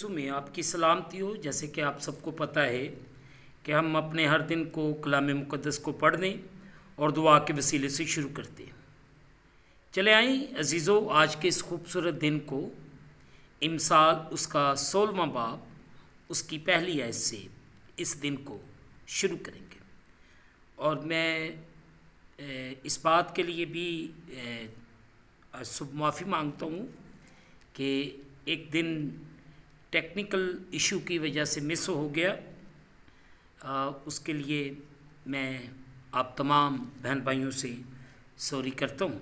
یسوع میں آپ کی سلامتی ہو۔ جیسے کہ آپ سب کو پتہ ہے کہ ہم اپنے ہر دن کو کلام مقدس کو پڑھنے اور دعا کے وسیلے سے شروع کرتے ہیں۔ چلے آئیں عزیزو، آج کے اس خوبصورت دن کو امثال اس کا 16واں باب اس کی پہلی آیت سے اس دن کو شروع کریں گے۔ اور میں اس بات کے لیے بھی معافی مانگتا ہوں کہ ایک دن ٹیکنیکل ایشو کی وجہ سے مس ہو گیا۔ اس کے لیے میں آپ تمام بہن بھائیوں سے سوری کرتا ہوں۔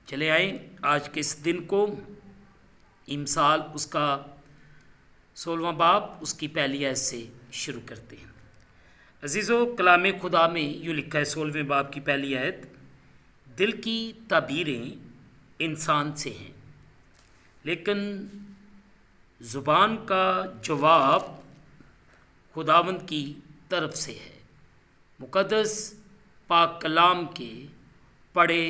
چلے آئیں آج کے اس دن کو امثال اس کا 16واں باب اس کی پہلی آیت سے شروع کرتے ہیں۔ عزیزو، کلام خدا میں یوں لکھا ہے 16ویں باب کی پہلی آیت، دل کی تعبیریں انسان سے ہیں لیکن زبان کا جواب خداوند کی طرف سے ہے۔ مقدس پاک کلام کے پڑھے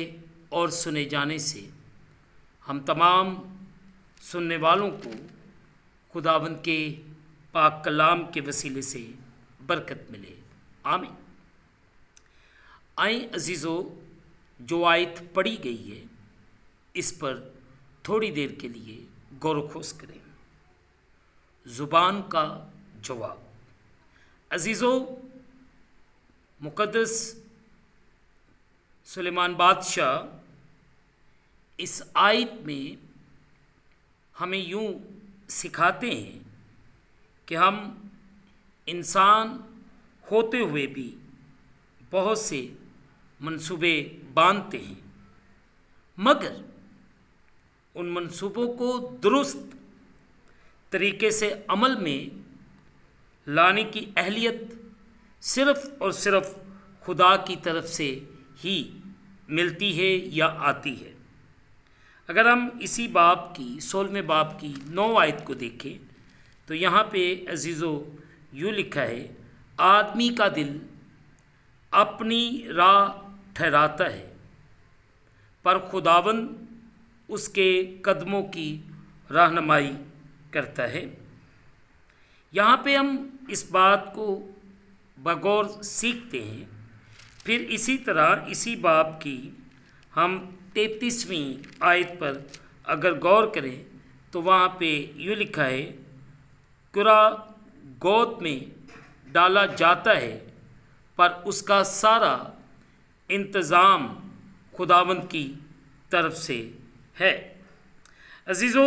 اور سنے جانے سے ہم تمام سننے والوں کو خداوند کے پاک کلام کے وسیلے سے برکت ملے، آمین۔ آئیں عزیزو، جو آیت پڑھی گئی ہے اس پر تھوڑی دیر کے لیے غور و خوض کریں۔ زبان کا جواب۔ عزیزو، مقدس سلیمان بادشاہ اس آیت میں ہمیں یوں سکھاتے ہیں کہ ہم انسان ہوتے ہوئے بھی بہت سے منصوبے باندھتے ہیں، مگر ان منصوبوں کو درست طریقے سے عمل میں لانے کی اہلیت صرف اور صرف خدا کی طرف سے ہی ملتی ہے یا آتی ہے۔ اگر ہم اسی باب کی 16ویں باب کی 9 آیت کو دیکھیں تو یہاں پہ عزیزو یوں لکھا ہے، آدمی کا دل اپنی راہ ٹھہراتا ہے پر خداوند اس کے قدموں کی رہنمائی کرتا ہے۔ یہاں پہ ہم اس بات کو بغور سیکھتے ہیں۔ پھر اسی طرح اسی باب کی ہم 33ویں آیت پر اگر غور کریں تو وہاں پہ یوں لکھا ہے، قرا گود میں ڈالا جاتا ہے پر اس کا سارا انتظام خداوند کی طرف سے ہے۔ عزیزو،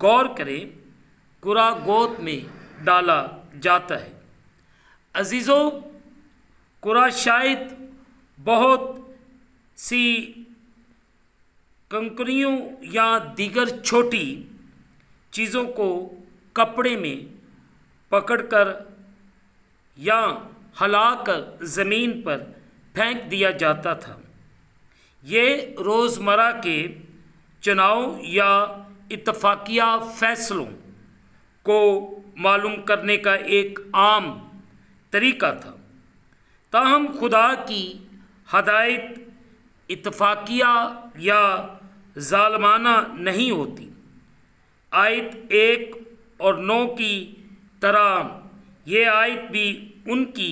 غور کریں، قرا گود میں ڈالا جاتا ہے۔ عزیزو، قرا شاید بہت سی کنکریوں یا دیگر چھوٹی چیزوں کو کپڑے میں پکڑ کر یا ہلا کر زمین پر پھینک دیا جاتا تھا۔ یہ روزمرہ کے چناؤ یا اتفاقیہ فیصلوں کو معلوم کرنے کا ایک عام طریقہ تھا، تاہم خدا کی ہدایت اتفاقیہ یا ظالمانہ نہیں ہوتی۔ آیت 1 اور 9 کی طرح یہ آیت بھی ان کی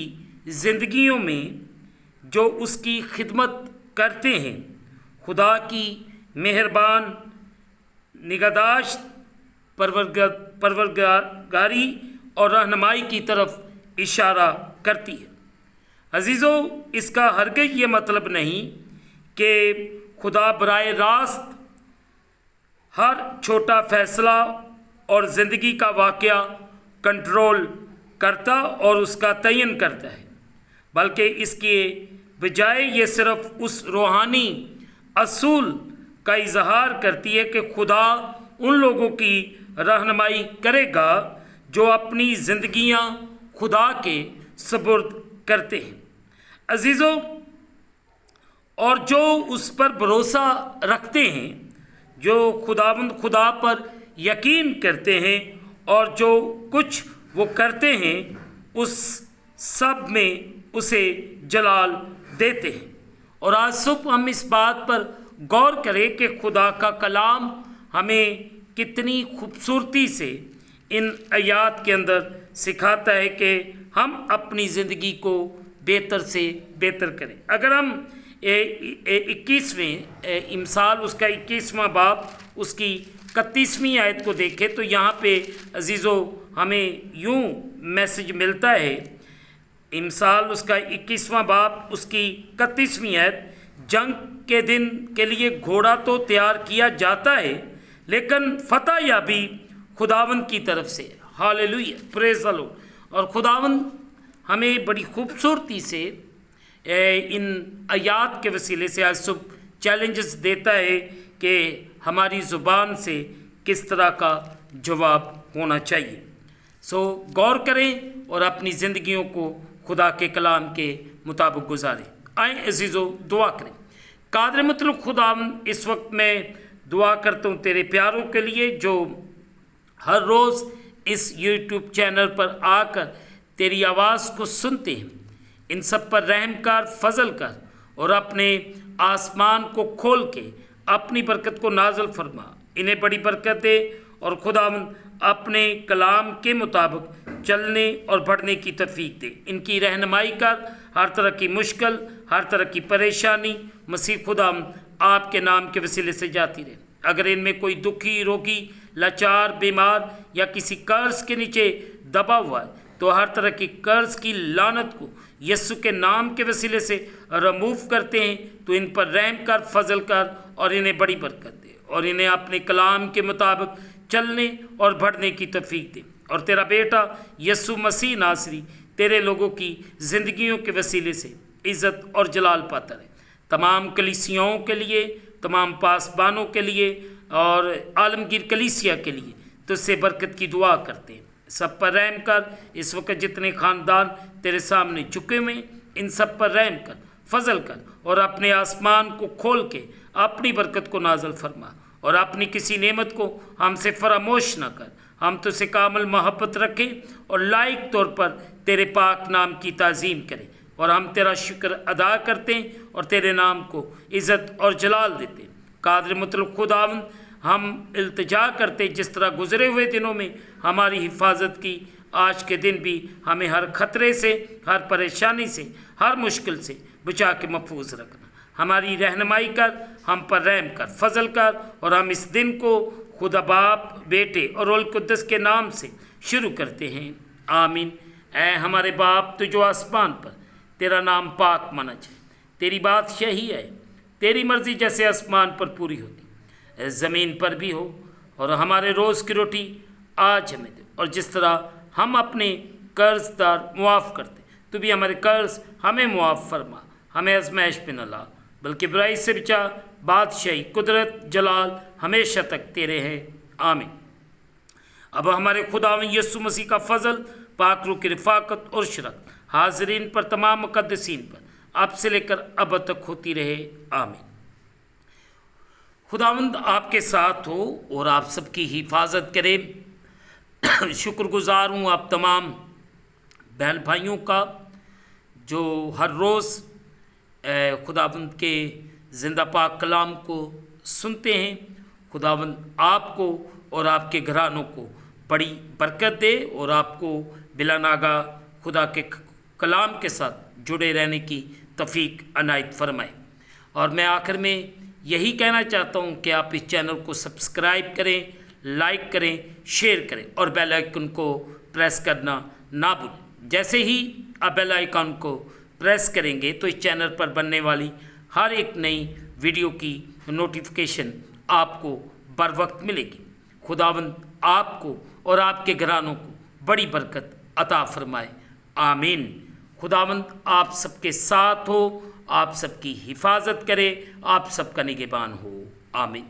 زندگیوں میں جو اس کی خدمت کرتے ہیں خدا کی مہربان نگہداشت، پروردگاری اور رہنمائی کی طرف اشارہ کرتی ہے۔ عزیزو، اس کا ہرگز یہ مطلب نہیں کہ خدا براہ راست ہر چھوٹا فیصلہ اور زندگی کا واقعہ کنٹرول کرتا اور اس کا تعین کرتا ہے، بلکہ اس کے بجائے یہ صرف اس روحانی اصول کا اظہار کرتی ہے کہ خدا ان لوگوں کی رہنمائی کرے گا جو اپنی زندگیاں خدا کے سپرد کرتے ہیں۔ عزیزو، اور جو اس پر بھروسہ رکھتے ہیں، جو خدا پر یقین کرتے ہیں اور جو کچھ وہ کرتے ہیں اس سب میں اسے جلال دیتے ہیں۔ اور آج صبح ہم اس بات پر غور کریں کہ خدا کا کلام ہمیں کتنی خوبصورتی سے ان آیات کے اندر سکھاتا ہے کہ ہم اپنی زندگی کو بہتر سے بہتر کریں۔ اگر ہم 21ویں امثال اس کا 21واں باب اس کی 31ویں آیت کو دیکھیں تو یہاں پہ عزیزو ہمیں یوں میسج ملتا ہے۔ امثال اس کا 21واں باب اس کی 31ویں آیت، جنگ کے دن کے لیے گھوڑا تو تیار کیا جاتا ہے لیکن فتح یابی خداوند کی طرف سے۔ ہاللیلویہ، پریز دی لارڈ۔ اور خداوند ہمیں بڑی خوبصورتی سے ان آیات کے وسیلے سے آج صبح چیلنجز دیتا ہے کہ ہماری زبان سے کس طرح کا جواب ہونا چاہیے۔ غور کریں اور اپنی زندگیوں کو خدا کے کلام کے مطابق گزاریں۔ آئیں عزیزو دعا کریں۔ قادر مطلق خداوند، اس وقت میں دعا کرتا ہوں تیرے پیاروں کے لیے جو ہر روز اس یوٹیوب چینل پر آ کر تیری آواز کو سنتے ہیں، ان سب پر رحم کر، فضل کر اور اپنے آسمان کو کھول کے اپنی برکت کو نازل فرما، انہیں بڑی برکت دے اور خداوند اپنے کلام کے مطابق چلنے اور بڑھنے کی توفیق دے۔ ان کی رہنمائی کر، ہر طرح کی مشکل، ہر طرح کی پریشانی مسیح خداوند آپ کے نام کے وسیلے سے جاتی رہے۔ اگر ان میں کوئی دکھی، روگی، لاچار، بیمار یا کسی قرض کے نیچے دبا ہوا ہے تو ہر طرح کی قرض کی لعنت کو یسوع کے نام کے وسیلے سے رموو کرتے ہیں تو ان پر رحم کر، فضل کر اور انہیں بڑی برکت دے اور انہیں اپنے کلام کے مطابق چلنے اور بڑھنے کی توفیق دے۔ اور تیرا بیٹا یسوع مسیح ناصری تیرے لوگوں کی زندگیوں کے وسیلے سے عزت اور جلال پاتا رہے۔ تمام کلیسیاؤں کے لیے، تمام پاسبانوں کے لیے اور عالمگیر کلیسیا کے لیے تجھ سے برکت کی دعا کرتے ہیں۔ سب پر رحم کر۔ اس وقت جتنے خاندان تیرے سامنے جھکے ہوئے ان سب پر رحم کر، فضل کر اور اپنے آسمان کو کھول کے اپنی برکت کو نازل فرما اور اپنی کسی نعمت کو ہم سے فراموش نہ کر۔ ہم تو سے کامل محبت رکھیں اور لائق طور پر تیرے پاک نام کی تعظیم کریں اور ہم تیرا شکر ادا کرتے ہیں اور تیرے نام کو عزت اور جلال دیتے ہیں۔ قادر مطلق خداوند، ہم التجا کرتے جس طرح گزرے ہوئے دنوں میں ہماری حفاظت کی، آج کے دن بھی ہمیں ہر خطرے سے، ہر پریشانی سے، ہر مشکل سے بچا کے محفوظ رکھنا۔ ہماری رہنمائی کر، ہم پر رحم کر، فضل کر اور ہم اس دن کو خدا باپ، بیٹے اور روح القدس کے نام سے شروع کرتے ہیں، آمین۔ اے ہمارے باپ تو جو آسمان پر، تیرا نام پاک مانا جائے، تیری بادشاہی ہے، تیری مرضی جیسے آسمان پر پوری ہوتی زمین پر بھی ہو، اور ہمارے روز کی روٹی آج ہمیں دے، اور جس طرح ہم اپنے قرض دار معاف کرتے تو بھی ہمارے قرض ہمیں معاف فرما، ہمیں آزمائش پہ نہ لا بلکہ برائی سے بچا۔ بادشاہی، قدرت، جلال ہمیشہ تک تیرے ہیں، آمین۔ اب ہمارے خداوند یسوع مسیح کا فضل، پاک روح کی رفاقت اور شرکت حاضرین پر، تمام مقدسین پر اب سے لے کر اب تک ہوتی رہے، آمین۔ خداوند آپ کے ساتھ ہو اور آپ سب کی حفاظت کرے۔ شکر گزار ہوں آپ تمام بہن بھائیوں کا جو ہر روز خداوند کے زندہ پاک کلام کو سنتے ہیں۔ خداوند آپ کو اور آپ کے گھرانوں کو بڑی برکت دے اور آپ کو بلا ناگہ خدا کے کلام کے ساتھ جڑے رہنے کی توفیق عنایت فرمائے۔ اور میں آخر میں یہی کہنا چاہتا ہوں کہ آپ اس چینل کو سبسکرائب کریں، لائک کریں، شیئر کریں اور بیل آئیکن کو پریس کرنا نہ بھولیں۔ جیسے ہی آپ بیل آئیکن کو پریس کریں گے تو اس چینل پر بننے والی ہر ایک نئی ویڈیو کی نوٹیفیکیشن آپ کو بر وقت ملے گی۔ خداوند آپ کو اور آپ کے گھرانوں کو بڑی برکت عطا فرمائے، آمین۔ خداوند آپ سب کے ساتھ ہو، آپ سب کی حفاظت کرے، آپ سب کا نگہبان ہو، آمین۔